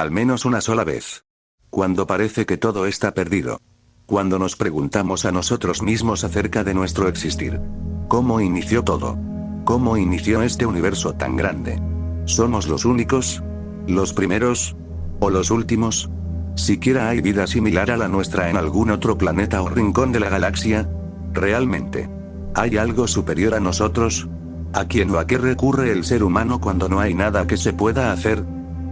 Al menos una sola vez. Cuando parece que todo está perdido. Cuando nos preguntamos a nosotros mismos acerca de nuestro existir. ¿Cómo inició todo? ¿Cómo inició este universo tan grande? ¿Somos los únicos? ¿Los primeros? ¿O los últimos? ¿Siquiera hay vida similar a la nuestra en algún otro planeta o rincón de la galaxia? ¿Realmente? ¿Hay algo superior a nosotros? ¿A quién o a qué recurre el ser humano cuando no hay nada que se pueda hacer?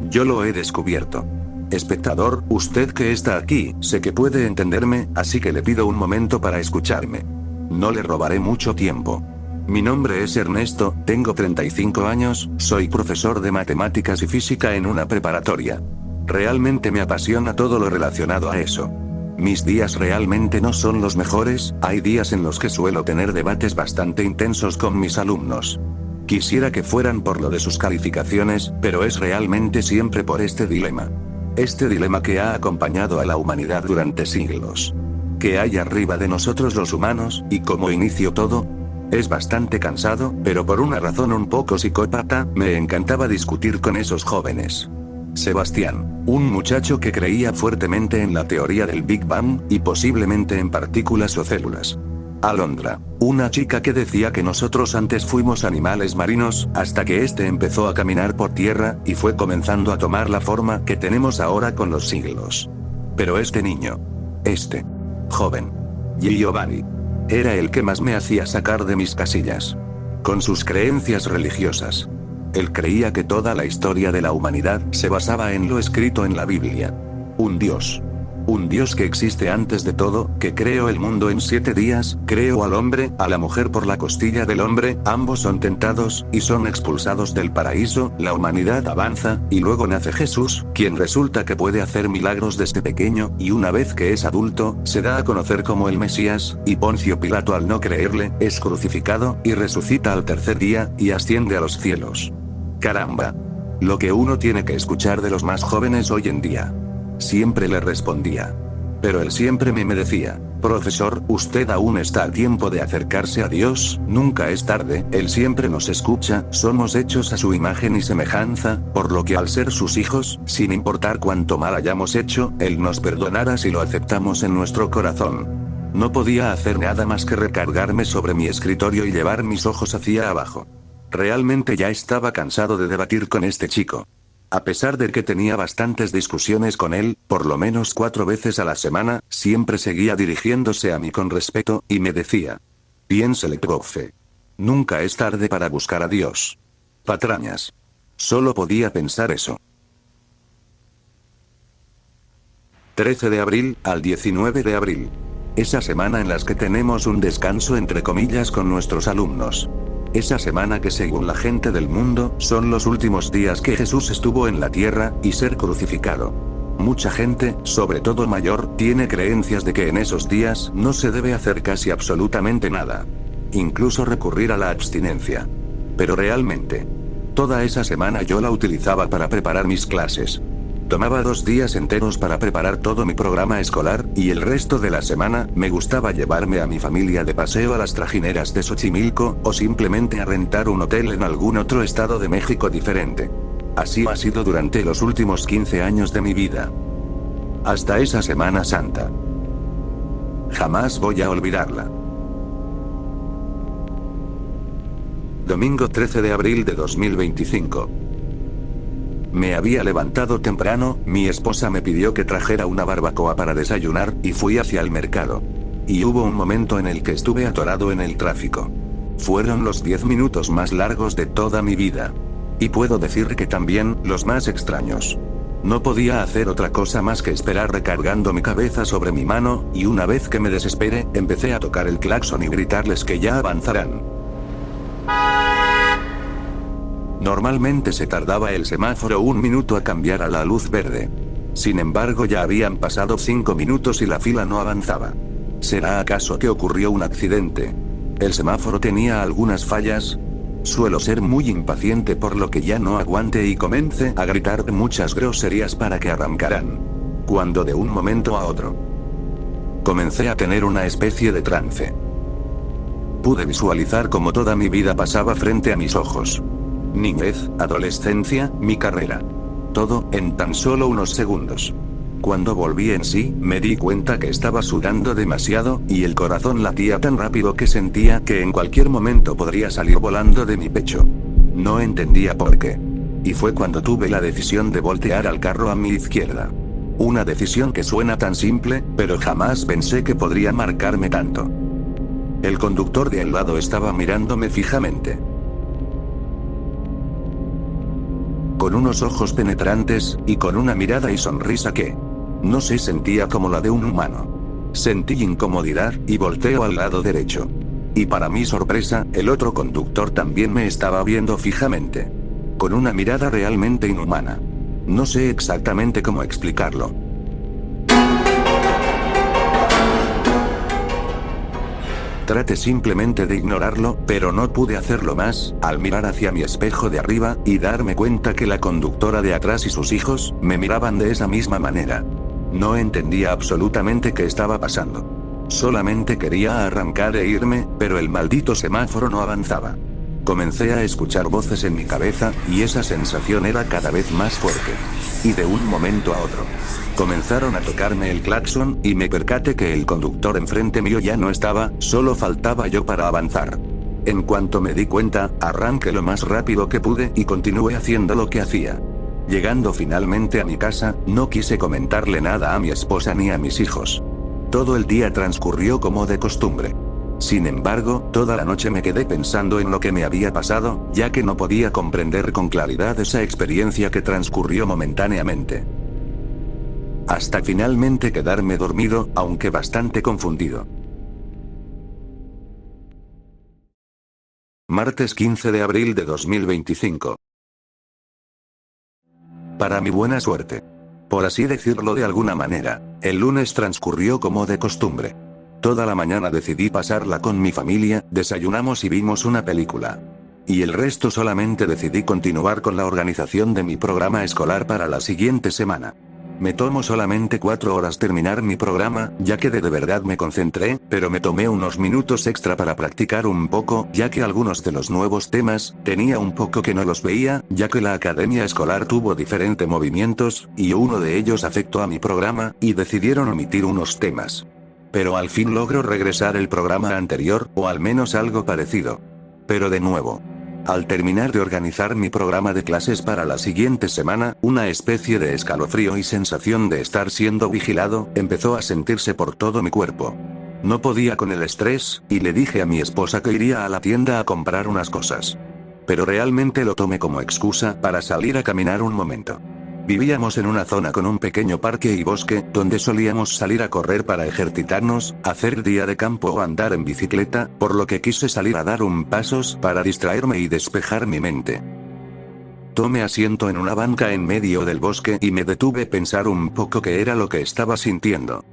Yo lo he descubierto. Espectador, usted que está aquí, sé que puede entenderme, así que le pido un momento para escucharme. No le robaré mucho tiempo. Mi nombre es Ernesto, tengo 35 años, soy profesor de matemáticas y física en una preparatoria. Realmente me apasiona todo lo relacionado a eso. Mis días realmente no son los mejores, hay días en los que suelo tener debates bastante intensos con mis alumnos. Quisiera que fueran por lo de sus calificaciones, pero es realmente siempre por este dilema. Este dilema que ha acompañado a la humanidad durante siglos. ¿Qué hay arriba de nosotros los humanos, y cómo inició todo? Es bastante cansado, pero por una razón un poco psicópata, me encantaba discutir con esos jóvenes. Sebastián, un muchacho que creía fuertemente en la teoría del Big Bang, y posiblemente en partículas o células. Alondra, una chica que decía que nosotros antes fuimos animales marinos, hasta que este empezó a caminar por tierra, y fue comenzando a tomar la forma que tenemos ahora con los siglos. Pero este niño, joven, Giovanni, era el que más me hacía sacar de mis casillas. Con sus creencias religiosas. Él creía que toda la historia de la humanidad se basaba en lo escrito en la Biblia. Un Dios que existe antes de todo, que creó el mundo en 7 días, creó al hombre, a la mujer por la costilla del hombre, ambos son tentados, y son expulsados del paraíso, la humanidad avanza, y luego nace Jesús, quien resulta que puede hacer milagros desde pequeño, y una vez que es adulto, se da a conocer como el Mesías, y Poncio Pilato al no creerle, es crucificado, y resucita al 3er día, y asciende a los cielos. Caramba. Lo que uno tiene que escuchar de los más jóvenes hoy en día. Siempre le respondía. Pero él siempre me decía, profesor, usted aún está a tiempo de acercarse a Dios, nunca es tarde, él siempre nos escucha, somos hechos a su imagen y semejanza, por lo que al ser sus hijos, sin importar cuánto mal hayamos hecho, él nos perdonará si lo aceptamos en nuestro corazón. No podía hacer nada más que recargarme sobre mi escritorio y llevar mis ojos hacia abajo. Realmente ya estaba cansado de debatir con este chico. A pesar de que tenía bastantes discusiones con él, por lo menos 4 veces a la semana, siempre seguía dirigiéndose a mí con respeto, y me decía: piénsele, profe. Nunca es tarde para buscar a Dios. Patrañas. Solo podía pensar eso. 13 de abril, al 19 de abril. Esa semana en las que tenemos un descanso entre comillas con nuestros alumnos. Esa semana que según la gente del mundo, son los últimos días que Jesús estuvo en la tierra, y ser crucificado. Mucha gente, sobre todo mayor, tiene creencias de que en esos días no se debe hacer casi absolutamente nada. Incluso recurrir a la abstinencia. Pero realmente, toda esa semana yo la utilizaba para preparar mis clases. Tomaba 2 días enteros para preparar todo mi programa escolar, y el resto de la semana, me gustaba llevarme a mi familia de paseo a las trajineras de Xochimilco, o simplemente a rentar un hotel en algún otro estado de México diferente. Así ha sido durante los últimos 15 años de mi vida. Hasta esa Semana Santa. Jamás voy a olvidarla. Domingo 13 de abril de 2025. Me había levantado temprano, mi esposa me pidió que trajera una barbacoa para desayunar, y fui hacia el mercado. Y hubo un momento en el que estuve atorado en el tráfico. Fueron los 10 minutos más largos de toda mi vida. Y puedo decir que también, los más extraños. No podía hacer otra cosa más que esperar recargando mi cabeza sobre mi mano, y una vez que me desesperé, empecé a tocar el claxon y gritarles que ya avanzarán. Normalmente se tardaba el semáforo 1 minuto a cambiar a la luz verde. Sin embargo, ya habían pasado 5 minutos y la fila no avanzaba. ¿Será acaso que ocurrió un accidente? ¿El semáforo tenía algunas fallas? Suelo ser muy impaciente, por lo que ya no aguante y comencé a gritar muchas groserías para que arrancaran. Cuando de un momento a otro, comencé a tener una especie de trance. Pude visualizar cómo toda mi vida pasaba frente a mis ojos. Niñez, adolescencia, mi carrera. todo, en tan solo unos segundos. Cuando volví en sí, me di cuenta que estaba sudando demasiado, y el corazón latía tan rápido que sentía que en cualquier momento podría salir volando de mi pecho. No entendía por qué. Y fue cuando tuve la decisión de voltear al carro a mi izquierda. Una decisión que suena tan simple, pero jamás pensé que podría marcarme tanto. El conductor de al lado estaba mirándome fijamente. Con unos ojos penetrantes, y con una mirada y sonrisa que, no sé, sentía como la de un humano. Sentí incomodidad, y volteo al lado derecho. Y para mi sorpresa, el otro conductor también me estaba viendo fijamente. Con una mirada realmente inhumana. No sé exactamente cómo explicarlo. Traté simplemente de ignorarlo, pero no pude hacerlo más, al mirar hacia mi espejo de arriba, y darme cuenta que la conductora de atrás y sus hijos, me miraban de esa misma manera. No entendía absolutamente qué estaba pasando. Solamente quería arrancar e irme, pero el maldito semáforo no avanzaba. Comencé a escuchar voces en mi cabeza, y esa sensación era cada vez más fuerte. Y de un momento a otro, comenzaron a tocarme el claxon, y me percaté que el conductor enfrente mío ya no estaba, solo faltaba yo para avanzar. En cuanto me di cuenta, arranqué lo más rápido que pude, y continué haciendo lo que hacía. Llegando finalmente a mi casa, no quise comentarle nada a mi esposa ni a mis hijos. Todo el día transcurrió como de costumbre. Sin embargo, toda la noche me quedé pensando en lo que me había pasado, ya que no podía comprender con claridad esa experiencia que transcurrió momentáneamente. Hasta finalmente quedarme dormido, aunque bastante confundido. Martes 15 de abril de 2025. Para mi buena suerte, por así decirlo de alguna manera, el lunes transcurrió como de costumbre. Toda la mañana decidí pasarla con mi familia, desayunamos y vimos una película. Y el resto solamente decidí continuar con la organización de mi programa escolar para la siguiente semana. Me tomó solamente 4 horas terminar mi programa, ya que de verdad me concentré, pero me tomé unos minutos extra para practicar un poco, ya que algunos de los nuevos temas, tenía un poco que no los veía, ya que la academia escolar tuvo diferentes movimientos, y uno de ellos afectó a mi programa, y decidieron omitir unos temas. Pero al fin logro regresar el programa anterior, o al menos algo parecido. Pero de nuevo, al terminar de organizar mi programa de clases para la siguiente semana, una especie de escalofrío y sensación de estar siendo vigilado, empezó a sentirse por todo mi cuerpo. No podía con el estrés, y le dije a mi esposa que iría a la tienda a comprar unas cosas. Pero realmente lo tomé como excusa para salir a caminar un momento. Vivíamos en una zona con un pequeño parque y bosque, donde solíamos salir a correr para ejercitarnos, hacer día de campo o andar en bicicleta, por lo que quise salir a dar un pasos para distraerme y despejar mi mente. Tomé asiento en una banca en medio del bosque y me detuve a pensar un poco qué era lo que estaba sintiendo.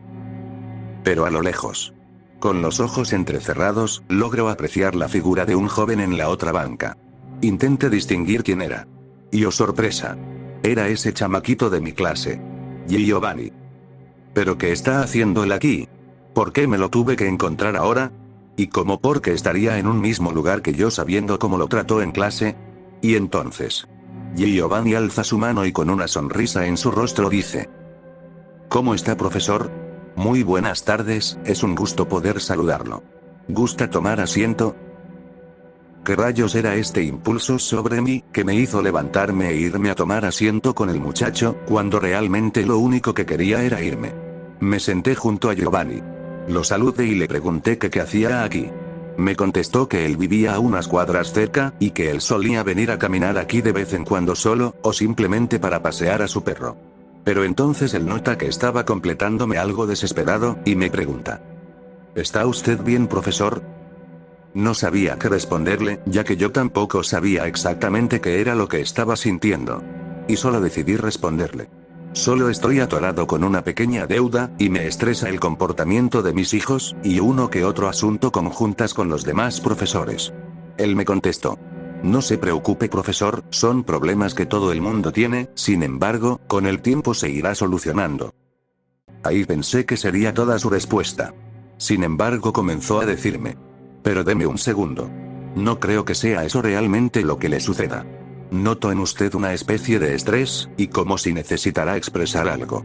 Pero a lo lejos, con los ojos entrecerrados, logro apreciar la figura de un joven en la otra banca. Intenté distinguir quién era. Y oh sorpresa, era ese chamaquito de mi clase, Giovanni. ¿Pero qué está haciendo él aquí? ¿Por qué me lo tuve que encontrar ahora? ¿Y cómo por qué estaría en un mismo lugar que yo sabiendo cómo lo trató en clase? Y entonces, Giovanni alza su mano y con una sonrisa en su rostro dice: ¿Cómo está, profesor? Muy buenas tardes, es un gusto poder saludarlo. ¿Gusta tomar asiento? ¿Qué rayos era este impulso sobre mí, que me hizo levantarme e irme a tomar asiento con el muchacho, cuando realmente lo único que quería era irme? Me senté junto a Giovanni. Lo saludé y le pregunté que qué hacía aquí. Me contestó que él vivía a unas cuadras cerca, y que él solía venir a caminar aquí de vez en cuando solo, o simplemente para pasear a su perro. Pero entonces él nota que estaba completándome algo desesperado, y me pregunta: ¿Está usted bien, profesor? No sabía qué responderle, ya que yo tampoco sabía exactamente qué era lo que estaba sintiendo. Y solo decidí responderle: solo estoy atorado con una pequeña deuda, y me estresa el comportamiento de mis hijos, y uno que otro asunto con juntas con los demás profesores. Él me contestó: no se preocupe, profesor, son problemas que todo el mundo tiene, sin embargo, con el tiempo se irá solucionando. Ahí pensé que sería toda su respuesta. Sin embargo, comenzó a decirme: pero deme un segundo. No creo que sea eso realmente lo que le suceda. Noto en usted una especie de estrés, y como si necesitara expresar algo.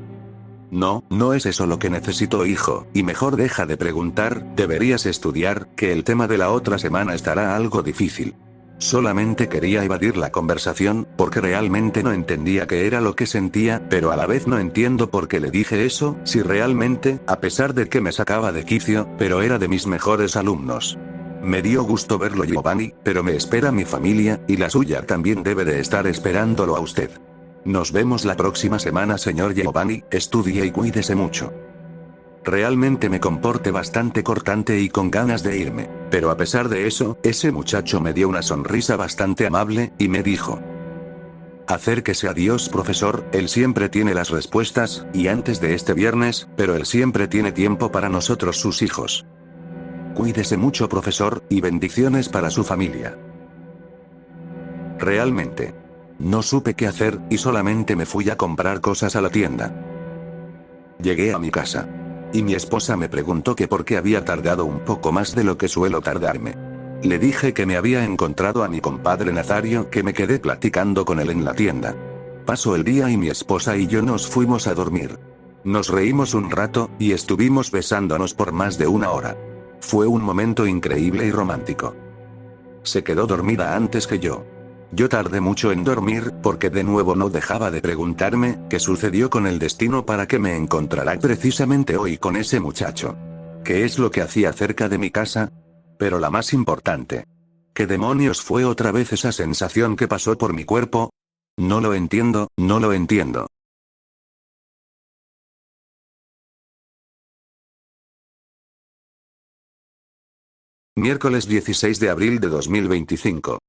No, no es eso lo que necesito, hijo, y mejor deja de preguntar, deberías estudiar, que el tema de la otra semana estará algo difícil. Solamente quería evadir la conversación, porque realmente no entendía qué era lo que sentía, pero a la vez no entiendo por qué le dije eso, si realmente, a pesar de que me sacaba de quicio, pero era de mis mejores alumnos. Me dio gusto verlo, Giovanni, pero me espera mi familia, y la suya también debe de estar esperándolo a usted. Nos vemos la próxima semana, señor Giovanni, estudie y cuídese mucho. Realmente me comporté bastante cortante y con ganas de irme, pero a pesar de eso, ese muchacho me dio una sonrisa bastante amable, y me dijo: acérquese a Dios, profesor, Él siempre tiene las respuestas, y antes de este viernes, pero Él siempre tiene tiempo para nosotros, sus hijos. Cuídese mucho, profesor, y bendiciones para su familia. Realmente. No supe qué hacer, y solamente me fui a comprar cosas a la tienda. Llegué a mi casa. Y mi esposa me preguntó que por qué había tardado un poco más de lo que suelo tardarme. Le dije que me había encontrado a mi compadre Nazario, que me quedé platicando con él en la tienda. Pasó el día y mi esposa y yo nos fuimos a dormir. Nos reímos un rato, y estuvimos besándonos por más de una hora. Fue un momento increíble y romántico. Se quedó dormida antes que yo. Yo tardé mucho en dormir, porque de nuevo no dejaba de preguntarme, ¿qué sucedió con el destino para que me encontrara precisamente hoy con ese muchacho? ¿Qué es lo que hacía cerca de mi casa? Pero la más importante. ¿Qué demonios fue otra vez esa sensación que pasó por mi cuerpo? No lo entiendo, no lo entiendo. Miércoles 16 de abril de 2025.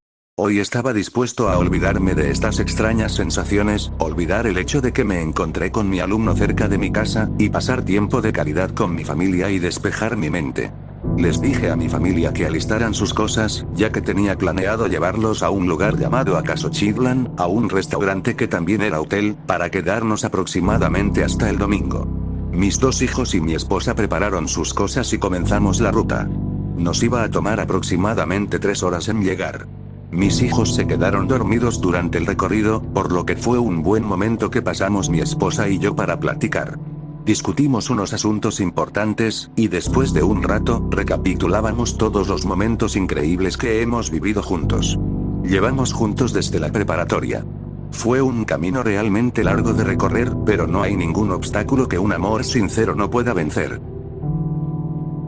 Hoy estaba dispuesto a olvidarme de estas extrañas sensaciones, olvidar el hecho de que me encontré con mi alumno cerca de mi casa, y pasar tiempo de calidad con mi familia y despejar mi mente. Les dije a mi familia que alistaran sus cosas, ya que tenía planeado llevarlos a un lugar llamado Acasochitlan, a un restaurante que también era hotel, para quedarnos aproximadamente hasta el domingo. Mis dos hijos y mi esposa prepararon sus cosas y comenzamos la ruta. Nos iba a tomar aproximadamente 3 horas en llegar. Mis hijos se quedaron dormidos durante el recorrido, por lo que fue un buen momento que pasamos mi esposa y yo para platicar. Discutimos unos asuntos importantes, y después de un rato, recapitulábamos todos los momentos increíbles que hemos vivido juntos. Llevamos juntos desde la preparatoria. Fue un camino realmente largo de recorrer, pero no hay ningún obstáculo que un amor sincero no pueda vencer.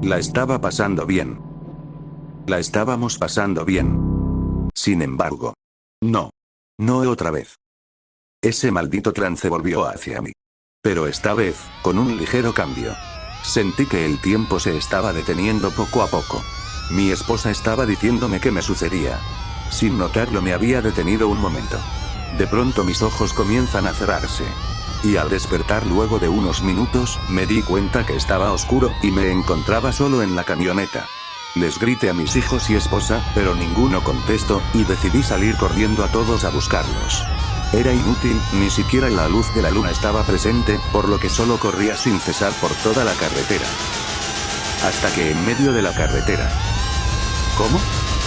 La estaba pasando bien. La estábamos pasando bien. Sin embargo. No. No otra vez. Ese maldito trance volvió hacia mí. Pero esta vez, con un ligero cambio. Sentí que el tiempo se estaba deteniendo poco a poco. Mi esposa estaba diciéndome qué me sucedía. Sin notarlo me había detenido un momento. De pronto mis ojos comienzan a cerrarse. Y al despertar luego de unos minutos, me di cuenta que estaba oscuro, y me encontraba solo en la camioneta. Les grité a mis hijos y esposa, pero ninguno contestó, y decidí salir corriendo a todos a buscarlos. Era inútil, ni siquiera la luz de la luna estaba presente, por lo que solo corría sin cesar por toda la carretera. Hasta que en medio de la carretera. ¿Cómo?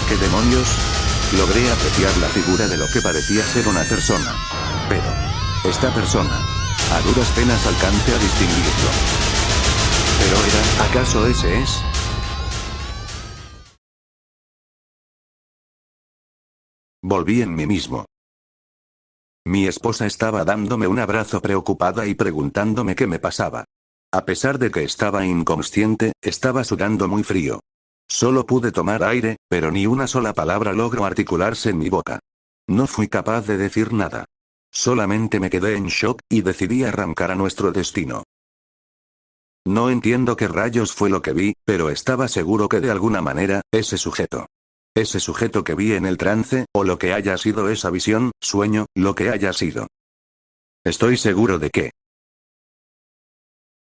¿Qué demonios? Logré apreciar la figura de lo que parecía ser una persona. Pero esta persona, a duras penas alcancé a distinguirlo. ¿Pero era, acaso ese es? Volví en mí mismo. Mi esposa estaba dándome un abrazo preocupada y preguntándome qué me pasaba. A pesar de que estaba inconsciente, estaba sudando muy frío. Solo pude tomar aire, pero ni una sola palabra logró articularse en mi boca. No fui capaz de decir nada. Solamente me quedé en shock, y decidí arrancar a nuestro destino. No entiendo qué rayos fue lo que vi, pero estaba seguro que de alguna manera, ese sujeto que vi en el trance, o lo que haya sido esa visión, sueño, lo que haya sido. Estoy seguro de que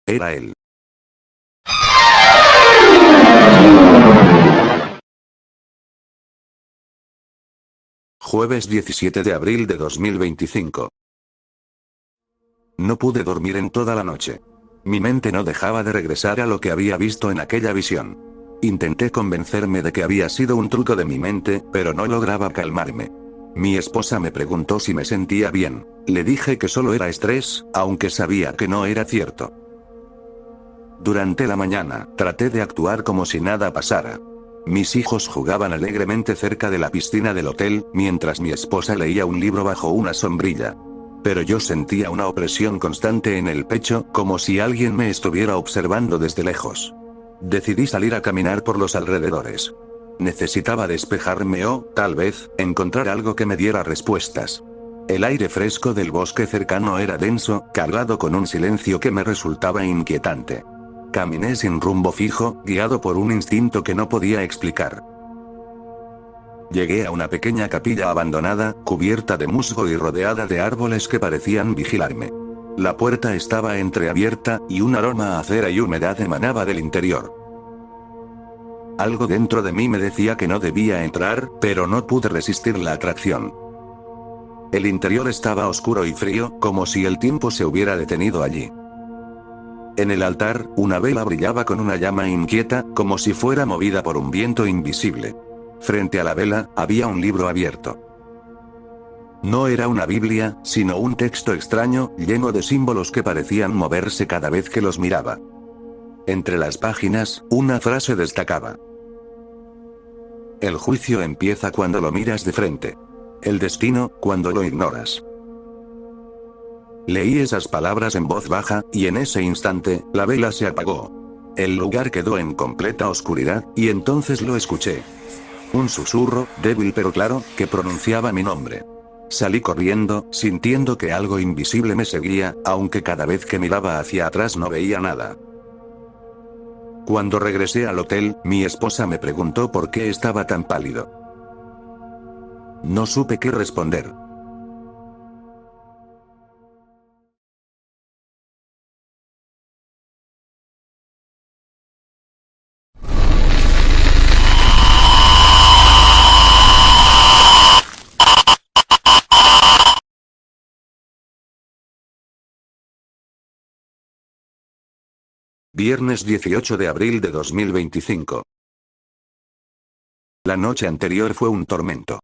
era él. Jueves 17 de abril de 2025. No pude dormir en toda la noche. Mi mente no dejaba de regresar a lo que había visto en aquella visión. Intenté convencerme de que había sido un truco de mi mente, pero no lograba calmarme. Mi esposa me preguntó si me sentía bien. Le dije que solo era estrés, aunque sabía que no era cierto. Durante la mañana, traté de actuar como si nada pasara. Mis hijos jugaban alegremente cerca de la piscina del hotel, mientras mi esposa leía un libro bajo una sombrilla. Pero yo sentía una opresión constante en el pecho, como si alguien me estuviera observando desde lejos. Decidí salir a caminar por los alrededores. Necesitaba despejarme o, tal vez, encontrar algo que me diera respuestas. El aire fresco del bosque cercano era denso, cargado con un silencio que me resultaba inquietante. Caminé sin rumbo fijo, guiado por un instinto que no podía explicar. Llegué a una pequeña capilla abandonada, cubierta de musgo y rodeada de árboles que parecían vigilarme. La puerta estaba entreabierta, y un aroma a cera y humedad emanaba del interior. Algo dentro de mí me decía que no debía entrar, pero no pude resistir la atracción. El interior estaba oscuro y frío, como si el tiempo se hubiera detenido allí. En el altar, una vela brillaba con una llama inquieta, como si fuera movida por un viento invisible. Frente a la vela, había un libro abierto. No era una Biblia, sino un texto extraño, lleno de símbolos que parecían moverse cada vez que los miraba. Entre las páginas, una frase destacaba. El juicio empieza cuando lo miras de frente. El destino, cuando lo ignoras. Leí esas palabras en voz baja, y en ese instante, la vela se apagó. El lugar quedó en completa oscuridad, y entonces lo escuché. Un susurro, débil pero claro, que pronunciaba mi nombre. Salí corriendo, sintiendo que algo invisible me seguía, aunque cada vez que miraba hacia atrás no veía nada. Cuando regresé al hotel, mi esposa me preguntó por qué estaba tan pálido. No supe qué responder. Viernes 18 de abril de 2025. La noche anterior fue un tormento.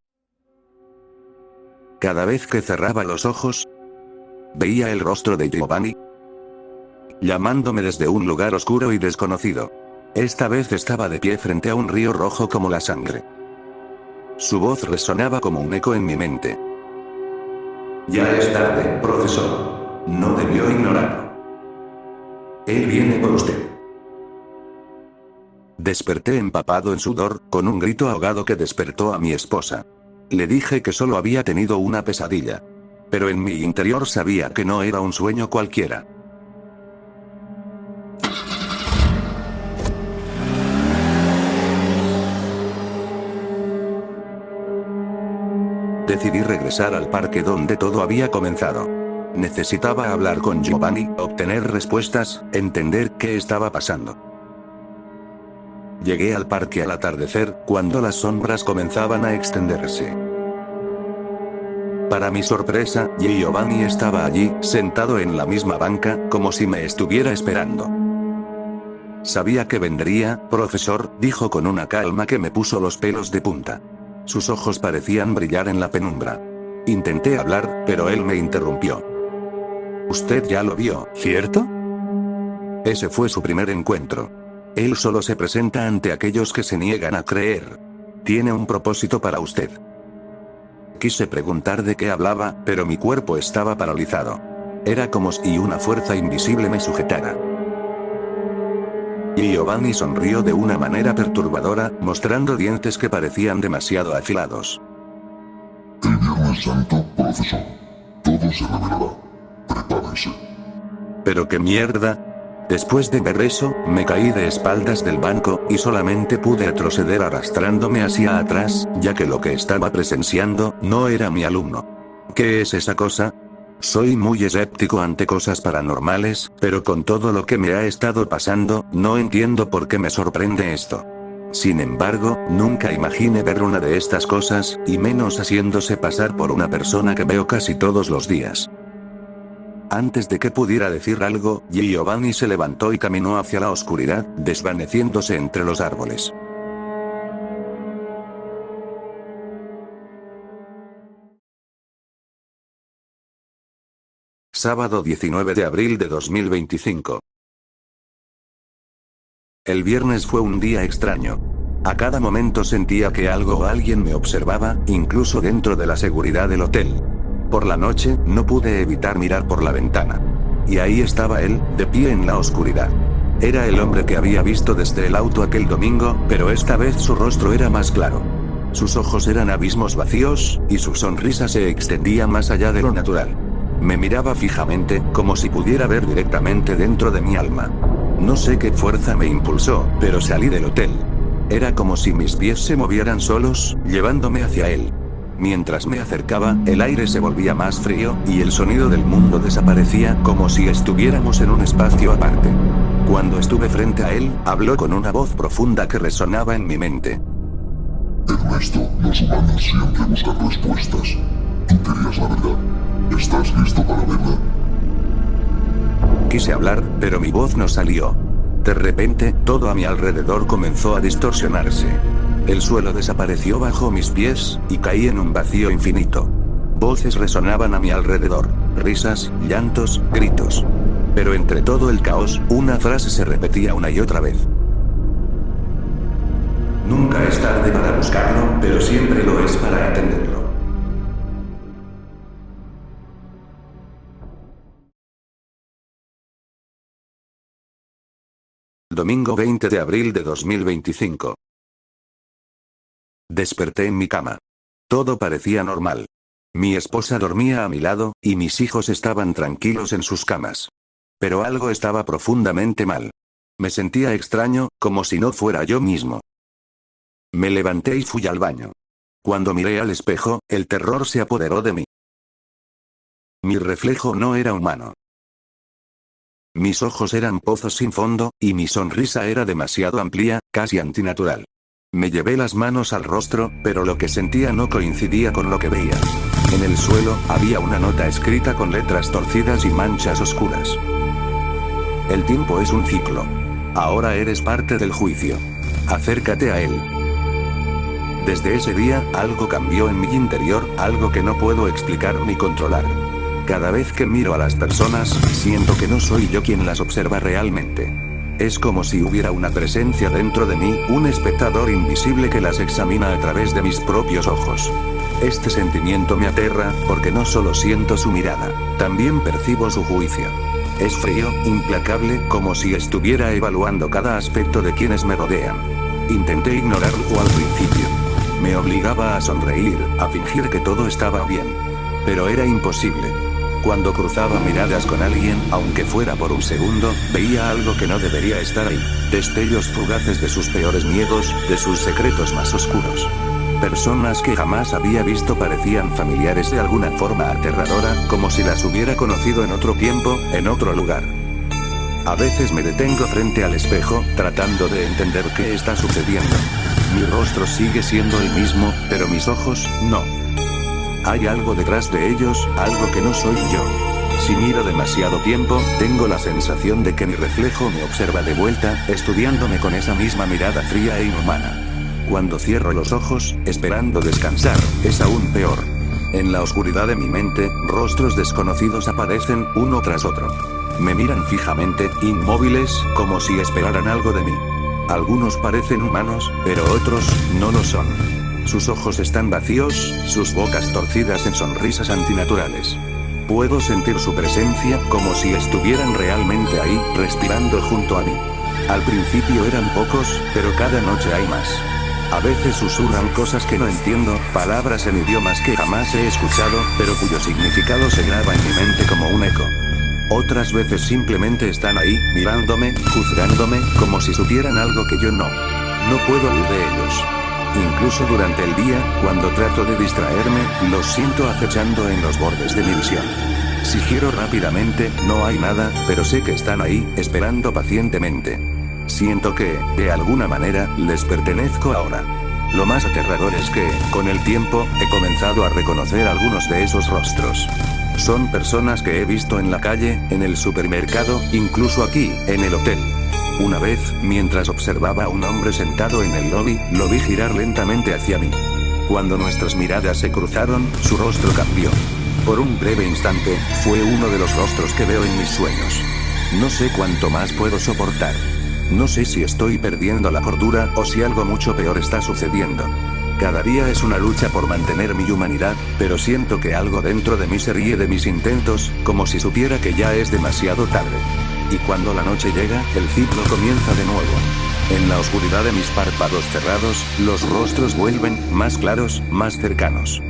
Cada vez que cerraba los ojos, veía el rostro de Giovanni, llamándome desde un lugar oscuro y desconocido. Esta vez estaba de pie frente a un río rojo como la sangre. Su voz resonaba como un eco en mi mente. Ya es tarde, profesor. No debió ignorarlo. Él viene por usted. Desperté empapado en sudor, con un grito ahogado que despertó a mi esposa. Le dije que solo había tenido una pesadilla. Pero en mi interior sabía que no era un sueño cualquiera. Decidí regresar al parque donde todo había comenzado. Necesitaba hablar con Giovanni, obtener respuestas, entender qué estaba pasando. Llegué al parque al atardecer, cuando las sombras comenzaban a extenderse. Para mi sorpresa, Giovanni estaba allí, sentado en la misma banca, como si me estuviera esperando. Sabía que vendría, profesor, dijo con una calma que me puso los pelos de punta. Sus ojos parecían brillar en la penumbra. Intenté hablar, pero él me interrumpió. Usted ya lo vio, ¿cierto? Ese fue su primer encuentro. Él solo se presenta ante aquellos que se niegan a creer. Tiene un propósito para usted. Quise preguntar de qué hablaba, pero mi cuerpo estaba paralizado. Era como si una fuerza invisible me sujetara. Giovanni sonrió de una manera perturbadora, mostrando dientes que parecían demasiado afilados. El Viernes Santo, profesor. Todo se revelará. Prepárense. ¿Pero qué mierda? Después de ver eso, me caí de espaldas del banco, y solamente pude retroceder arrastrándome hacia atrás, ya que lo que estaba presenciando, no era mi alumno. ¿Qué es esa cosa? Soy muy escéptico ante cosas paranormales, pero con todo lo que me ha estado pasando, no entiendo por qué me sorprende esto. Sin embargo, nunca imaginé ver una de estas cosas, y menos haciéndose pasar por una persona que veo casi todos los días. Antes de que pudiera decir algo, Giovanni se levantó y caminó hacia la oscuridad, desvaneciéndose entre los árboles. Sábado 19 de abril de 2025. El viernes fue un día extraño. A cada momento sentía que algo o alguien me observaba, incluso dentro de la seguridad del hotel. Por la noche, no pude evitar mirar por la ventana. Y ahí estaba él, de pie en la oscuridad. Era el hombre que había visto desde el auto aquel domingo, pero esta vez su rostro era más claro. Sus ojos eran abismos vacíos, y su sonrisa se extendía más allá de lo natural. Me miraba fijamente, como si pudiera ver directamente dentro de mi alma. No sé qué fuerza me impulsó, pero salí del hotel. Era como si mis pies se movieran solos, llevándome hacia él. Mientras me acercaba, el aire se volvía más frío, y el sonido del mundo desaparecía, como si estuviéramos en un espacio aparte. Cuando estuve frente a él, habló con una voz profunda que resonaba en mi mente. Ernesto, los humanos siempre buscan respuestas. Tú querías la verdad. ¿Estás listo para verla? Quise hablar, pero mi voz no salió. De repente, todo a mi alrededor comenzó a distorsionarse. El suelo desapareció bajo mis pies, y caí en un vacío infinito. Voces resonaban a mi alrededor, risas, llantos, gritos. Pero entre todo el caos, una frase se repetía una y otra vez. Nunca es tarde para buscarlo, pero siempre lo es para entenderlo. Domingo 20 de abril de 2025. Desperté en mi cama. Todo parecía normal. Mi esposa dormía a mi lado, y mis hijos estaban tranquilos en sus camas. Pero algo estaba profundamente mal. Me sentía extraño, como si no fuera yo mismo. Me levanté y fui al baño. Cuando miré al espejo, el terror se apoderó de mí. Mi reflejo no era humano. Mis ojos eran pozos sin fondo, y mi sonrisa era demasiado amplia, casi antinatural. Me llevé las manos al rostro, pero lo que sentía no coincidía con lo que veía. En el suelo, había una nota escrita con letras torcidas y manchas oscuras. El tiempo es un ciclo. Ahora eres parte del juicio. Acércate a él. Desde ese día, algo cambió en mi interior, algo que no puedo explicar ni controlar. Cada vez que miro a las personas, siento que no soy yo quien las observa realmente. Es como si hubiera una presencia dentro de mí, un espectador invisible que las examina a través de mis propios ojos. Este sentimiento me aterra, porque no solo siento su mirada, también percibo su juicio. Es frío, implacable, como si estuviera evaluando cada aspecto de quienes me rodean. Intenté ignorarlo al principio. Me obligaba a sonreír, a fingir que todo estaba bien. Pero era imposible. Cuando cruzaba miradas con alguien, aunque fuera por un segundo, veía algo que no debería estar ahí. Destellos fugaces de sus peores miedos, de sus secretos más oscuros. Personas que jamás había visto parecían familiares de alguna forma aterradora, como si las hubiera conocido en otro tiempo, en otro lugar. A veces me detengo frente al espejo, tratando de entender qué está sucediendo. Mi rostro sigue siendo el mismo, pero mis ojos, no. Hay algo detrás de ellos, algo que no soy yo. Si miro demasiado tiempo, tengo la sensación de que mi reflejo me observa de vuelta, estudiándome con esa misma mirada fría e inhumana. Cuando cierro los ojos, esperando descansar, es aún peor. En la oscuridad de mi mente, rostros desconocidos aparecen, uno tras otro. Me miran fijamente, inmóviles, como si esperaran algo de mí. Algunos parecen humanos, pero otros, no lo son. Sus ojos están vacíos, sus bocas torcidas en sonrisas antinaturales. Puedo sentir su presencia, como si estuvieran realmente ahí, respirando junto a mí. Al principio eran pocos, pero cada noche hay más. A veces susurran cosas que no entiendo, palabras en idiomas que jamás he escuchado, pero cuyo significado se graba en mi mente como un eco. Otras veces simplemente están ahí, mirándome, juzgándome, como si supieran algo que yo no. No puedo huir de ellos. Incluso durante el día, cuando trato de distraerme, los siento acechando en los bordes de mi visión. Si giro rápidamente, no hay nada, pero sé que están ahí, esperando pacientemente. Siento que, de alguna manera, les pertenezco ahora. Lo más aterrador es que, con el tiempo, he comenzado a reconocer algunos de esos rostros. Son personas que he visto en la calle, en el supermercado, incluso aquí, en el hotel. Una vez, mientras observaba a un hombre sentado en el lobby, lo vi girar lentamente hacia mí. Cuando nuestras miradas se cruzaron, su rostro cambió. Por un breve instante, fue uno de los rostros que veo en mis sueños. No sé cuánto más puedo soportar. No sé si estoy perdiendo la cordura o si algo mucho peor está sucediendo. Cada día es una lucha por mantener mi humanidad, pero siento que algo dentro de mí se ríe de mis intentos, como si supiera que ya es demasiado tarde. Y cuando la noche llega, el ciclo comienza de nuevo. En la oscuridad de mis párpados cerrados, los rostros vuelven, más claros, más cercanos.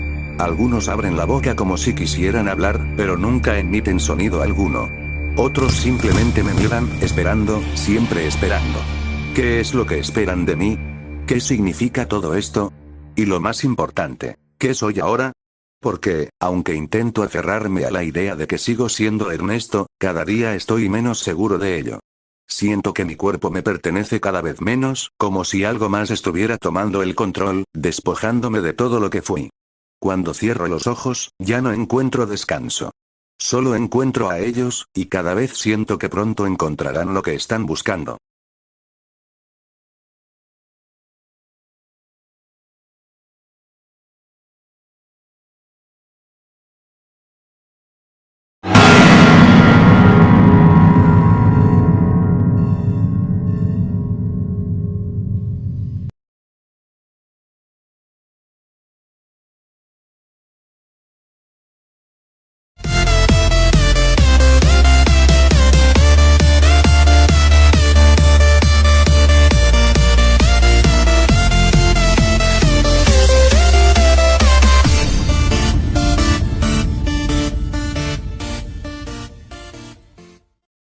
Algunos abren la boca como si quisieran hablar, pero nunca emiten sonido alguno. Otros simplemente me miran, esperando, siempre esperando. ¿Qué es lo que esperan de mí? ¿Qué significa todo esto? Y lo más importante, ¿qué soy ahora? Porque, aunque intento aferrarme a la idea de que sigo siendo Ernesto, cada día estoy menos seguro de ello. Siento que mi cuerpo me pertenece cada vez menos, como si algo más estuviera tomando el control, despojándome de todo lo que fui. Cuando cierro los ojos, ya no encuentro descanso. Solo encuentro a ellos, y cada vez siento que pronto encontrarán lo que están buscando.